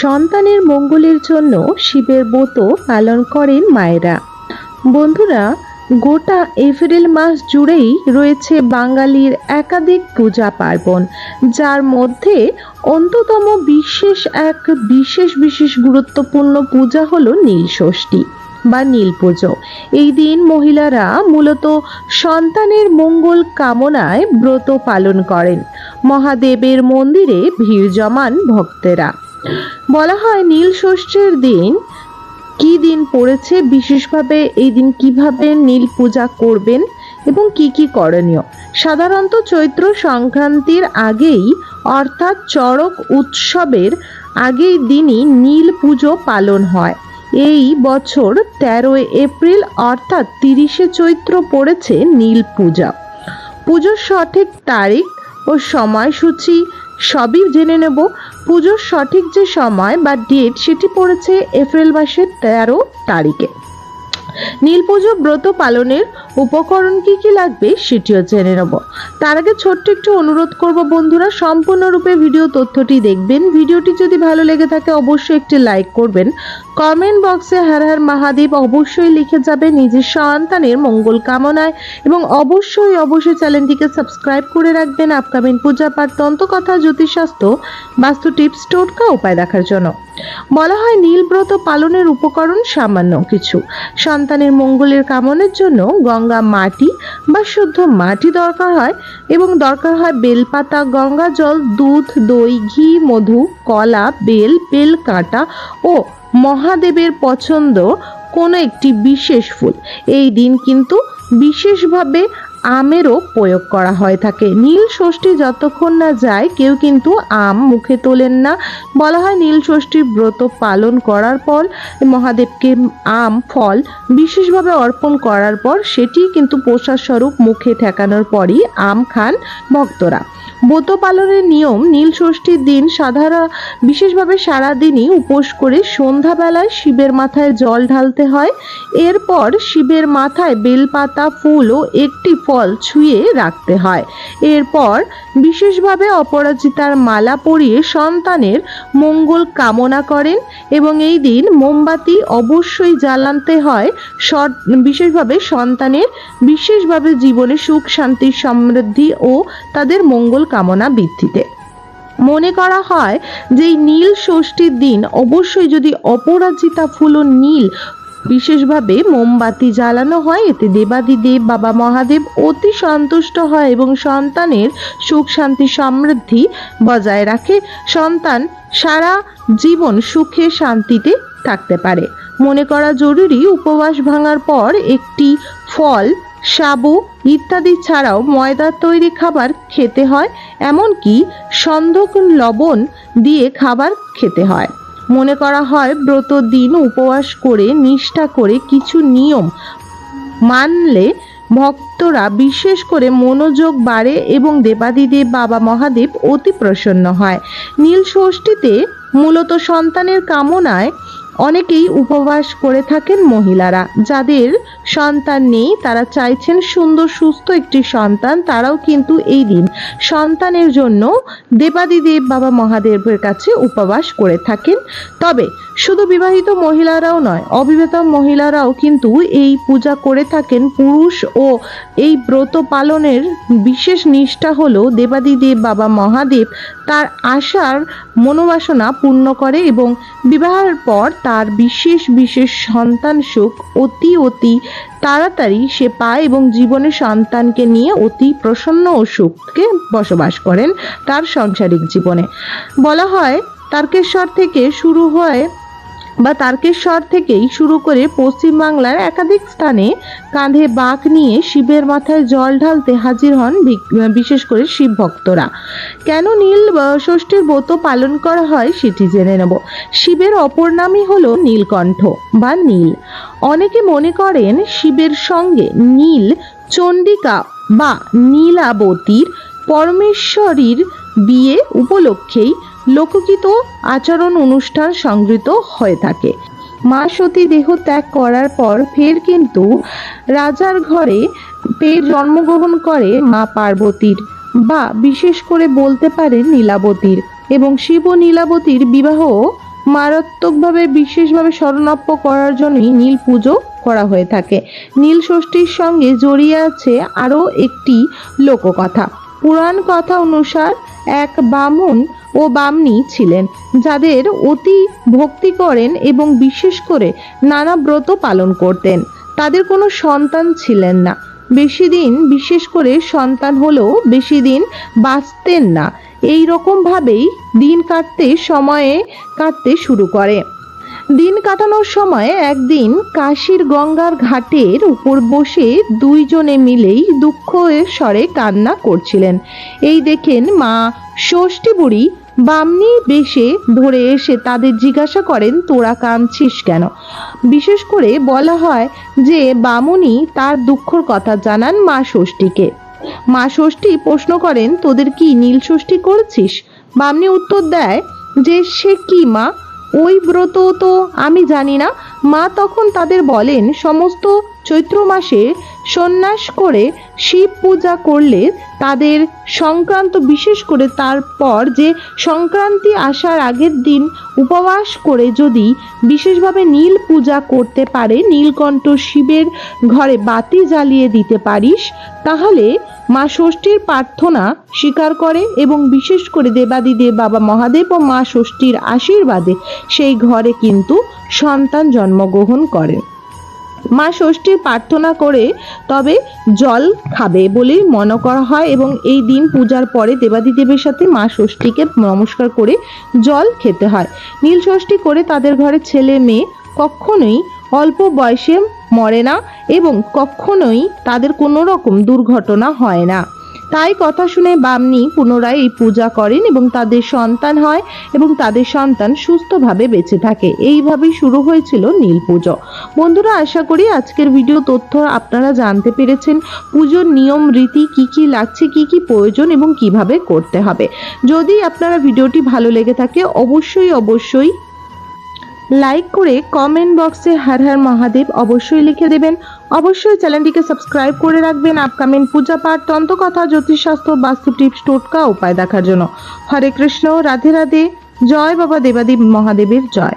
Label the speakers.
Speaker 1: সন্তানের মঙ্গলের জন্য শিবের ব্রত পালন করেন মায়েরা। বন্ধুরা, গোটা এপ্রিল মাস জুড়েই রয়েছে বাঙালির একাধিক পূজা পার্বণ, যার মধ্যে অন্যতম বিশেষ গুরুত্বপূর্ণ পূজা হলো নীলষষ্ঠী বা নীল পুজো। এই দিন মহিলারা মূলত সন্তানের মঙ্গল কামনায় ব্রত পালন করেন। মহাদেবের মন্দিরে ভিড় জমান ভক্তেরা। বলা হয় নীল ষষ্ঠীর দিন কি দিন পড়েছে, বিশেষভাবে এই দিন কিভাবে নীল পূজা করবেন এবং কি করণীয়। সাধারণত চৈত্র সংক্রান্তির আগেই অর্থাৎ চড়ক উৎসবের আগেই দিনই নীল পুজো পালন হয়। এই বছর 13 এপ্রিল অর্থাৎ 30 চৈত্র পড়েছে নীল পূজা। পুজোর সঠিক তারিখ ও সময়সূচি সবই জেনে নেব। পুজোর সঠিক যে সময় বা ডেট সেটি পড়েছে এপ্রিল মাসের 13 তারিখে। নীল পুজো ব্রত পালনের উপকরণ কি লাগবে সেটিও জেনে নেব। তার আগে ছোট্ট একটু অনুরোধ করব বন্ধুরা, সম্পূর্ণরূপে ভিডিও তথ্যটি দেখবেন। ভিডিওটি যদি ভালো লেগে থাকে অবশ্যই একটি লাইক করবেন। কমেন্ট বক্সে হর হর মহাদেব অবশ্যই লিখে যাবে নিজের সন্তানের মঙ্গল কামনায়, এবং অবশ্যই চ্যানেলটিকে সাবস্ক্রাইব করে রাখবেন আপকামিং পূজা পাঠ, তন্ত্রকথা, জ্যোতিষশাস্ত্র, বাস্তু টিপস, টোটকা উপায় দেখার জন্য। বলা হয় নীল ব্রত পালনের উপকরণ সামান্য কিছু। সন্তানের মঙ্গলের কামনার জন্য গঙ্গা মাটি বা শুদ্ধ মাটি দরকার হয়, এবং দরকার হয় বেলপাতা, গঙ্গা জল, দুধ, দই, ঘি, মধু, কলা, বেল কাঁটা ও মহাদেবের পছন্দ কোনো একটি বিশেষ ফুল। এই দিন কিন্তু বিশেষভাবে আমেরও প্রয়োগ করা হয়ে থাকে। নীল ষষ্ঠী যতক্ষণ না যায় কেউ কিন্তু আম মুখে তোলেন না। বলা হয় নীল ষষ্ঠী ব্রত পালন করার পর মহাদেবকে আম ফল বিশেষভাবে অর্পণ করার পর সেটি কিন্তু প্রসাদ স্বরূপ মুখে ঠেকানোর পরই আম খান ভক্তরা। ব্রত পালনের নিয়ম, নীল ষষ্ঠীর দিন বিশেষভাবে সারাদিনই উপোস করে সন্ধ্যাবেলায় শিবের মাথায় জল ঢালতে হয়। এরপর শিবের মাথায় বেলপাতা, ফুল ও একটি ফল ছুঁয়ে রাখতে হয়। এরপর বিশেষভাবে অপরাজিতার মালা পরিয়ে সন্তানের মঙ্গল কামনা করেন, এবং এই দিন মোমবাতি অবশ্যই জ্বালাতে হয় বিশেষভাবে সন্তানের বিশেষভাবে জীবনে সুখ, শান্তি, সমৃদ্ধি ও তাদের মঙ্গল কামনা বৃদ্ধিতে। মনে করা হয় যে এই নীল ষষ্ঠীর দিন অবশ্যই যদি অপরাজিতা ফুল ও নীল বিশেষভাবে মোমবাতি জ্বালানো হয়, এতে দেবাদিদেব বাবা মহাদেব অতি সন্তুষ্ট হয় এবং সন্তানের সুখ, শান্তি, সমৃদ্ধি বজায় রাখে। সন্তান সারা জীবন সুখে শান্তিতে থাকতে পারে। মনে করা জরুরি, উপবাস ভাঙার পর একটি ফল, সাবু ইত্যাদি ছাড়াও ময়দার তৈরি খাবার খেতে হয়, এমনকি সন্ধক লবণ দিয়ে খাবার খেতে হয়। মনে করা হয় ব্রত দিন উপবাস করে নিষ্ঠা করে কিছু নিয়ম মানলে ভক্তরা বিশেষ করে মনোযোগ বাড়ে এবং দেবাদিদেব বাবা মহাদেব অতি প্রসন্ন হয়। নীল ষষ্ঠীতে মূলত সন্তানের কামনায় অনেকেই উপবাস করে থাকেন মহিলারা। যাদের সন্তান নেই তারা চাইছেন সুন্দর সুস্থ একটি সন্তান, তারাও কিন্তু এই দিন সন্তানের জন্য দেবাদিদেব বাবা মহাদেবের কাছে উপবাস করে থাকেন। তবে শুধু বিবাহিত মহিলারাও নয়, অবিবাহিত মহিলারাও কিন্তু এই পূজা করে থাকেন। পুরুষ ও এই ব্রত পালনের বিশেষ নিষ্ঠা হলো দেবাদিদেব বাবা মহাদেব তার আশার মনোবাসনা পূর্ণ করে এবং বিবাহের পর তার বিশেষ সন্তান সুখ অতি তাড়াতাড়ি সে পায় এবং জীবনে সন্তানকে নিয়ে অতি প্রসন্ন ও সুখে বসবাস করেন তার সাংসারিক জীবনে। বলা হয় তারকেশ্বর থেকেই শুরু করে পশ্চিমবাংলার একাধিক স্থানে কাঁধে বাঁক নিয়ে শিবের মাথায় জল ঢালতে হাজির হন বিশেষ করে শিব ভক্তরা। কেন নীল ষষ্ঠীর ব্রত পালন করা হয় সেটি জেনে নেব। শিবের অপর নামই হলো নীলকণ্ঠ বা নীল। অনেকে মনে করেন শিবের সঙ্গে নীল চণ্ডিকা বা নীলাবতীর পরমেশ্বরীর বিয়ে উপলক্ষেই লোকগীত আচরণ অনুষ্ঠান সংগৃহীত হয়ে থাকে। মা সতী দেহ ত্যাগ করার পর ফের কিন্তু রাজার ঘরে জন্মগ্রহণ করে মা পার্বতীর বা বিশেষ করে বলতে পারেন নীলাবতীর, এবং শিব ও নীলাবতীর বিবাহ মারাত্মকভাবে বিশেষভাবে স্মরণাপ্য করার জন্যই নীল পুজো করা হয়ে থাকে। নীল ষষ্ঠীর সঙ্গে জড়িয়ে আছে আরও একটি লোককথা। পুরাণ কথা অনুসার এক বামুন ও বামনী ছিলেন, যাদের অতি ভক্তি করেন এবং বিশেষ করে নানা ব্রত পালন করতেন। তাদের কোনো সন্তান ছিলেন না, বেশি দিন, বিশেষ করে সন্তান হলেও বেশি দিন বাঁচতেন না। এই রকমভাবেই দিন কাটতে শুরু করে। দিন কাটানোর সময় একদিন কাশীর গঙ্গার ঘাটের উপর বসে দুইজনে মিলেই দুঃখের স্বরে কান্না করছিলেন। এই দেখেন মা ষষ্ঠী বুড়ি বামনী বেশে ধরে এসে তাদের জিজ্ঞাসা করেন, তোরা কাঁদছিস কেন? বিশেষ করে বলা হয় যে বামুনি তার দুঃখের কথা জানান মা ষষ্ঠীকে। মা ষষ্ঠী প্রশ্ন করেন, তোদের কি নীল ষষ্ঠী করেছিস? বামনী উত্তর দেয় যে সে কি মা, ওই ব্রত তো আমি জানি না। মা তখন তাদের বলেন, সমস্ত চৈত্র মাসে সন্ন্যাস করে শিব পূজা করলে তাদের সংক্রান্ত, বিশেষ করে তারপর যে সংক্রান্তি আসার আগের দিন উপবাস করে যদি বিশেষভাবে নীল পূজা করতে পারে, নীলকণ্ঠ শিবের ঘরে বাতি জ্বালিয়ে দিতে পারিস, তাহলে মা ষষ্ঠীর প্রার্থনা স্বীকার করে এবং বিশেষ করে দেবাদিদেব বাবা মহাদেব ও মা ষষ্ঠীর আশীর্বাদে সেই ঘরে কিন্তু সন্তান জন্মগ্রহণ করে। মা ষষ্ঠীর প্রার্থনা করে তবে জল খাবে বলেই মনে করা হয় এবং এই দিন পূজার পরে দেবাদিদেবের সাথে মা ষষ্ঠীকে নমস্কার করে জল খেতে হয়। নীল ষষ্ঠী করে তাদের ঘরে ছেলে মেয়ে কখনোই অল্প বয়সে মরে না এবং কখনোই তাদের কোনো রকম দুর্ঘটনা হয় না। তাই কথা শুনে বামনী পুনরায় এই পূজা করেন এবং তাদের সন্তান হয় এবং তাদের সন্তান সুস্থভাবে বেঁচে থাকে। এইভাবেই শুরু হয়েছিল নীল পুজো। বন্ধুরা, আশা করি আজকের ভিডিও তথ্য আপনারা জানতে পেরেছেন। পুজোর নিয়ম রীতি কি কি লাগছে, কি কি প্রয়োজন এবং কিভাবে করতে হবে। যদি আপনারা ভিডিওটি ভালো লেগে থাকে অবশ্যই লাইক করে কমেন্ট বক্সে হর হর মহাদেব অবশ্যই লিখে দেবেন। অবশ্যই চ্যানেলটিকে সাবস্ক্রাইব করে রাখবেন আপকামিং পূজা পাঠ, তন্ত্রকথা, জ্যোতিষশাস্ত্র, বাস্তু টিপস, টোটকা উপায় দেখার জন্য। হরে কৃষ্ণ, রাধে রাধে, জয় বাবা দেবাদেব মহাদেবের জয়।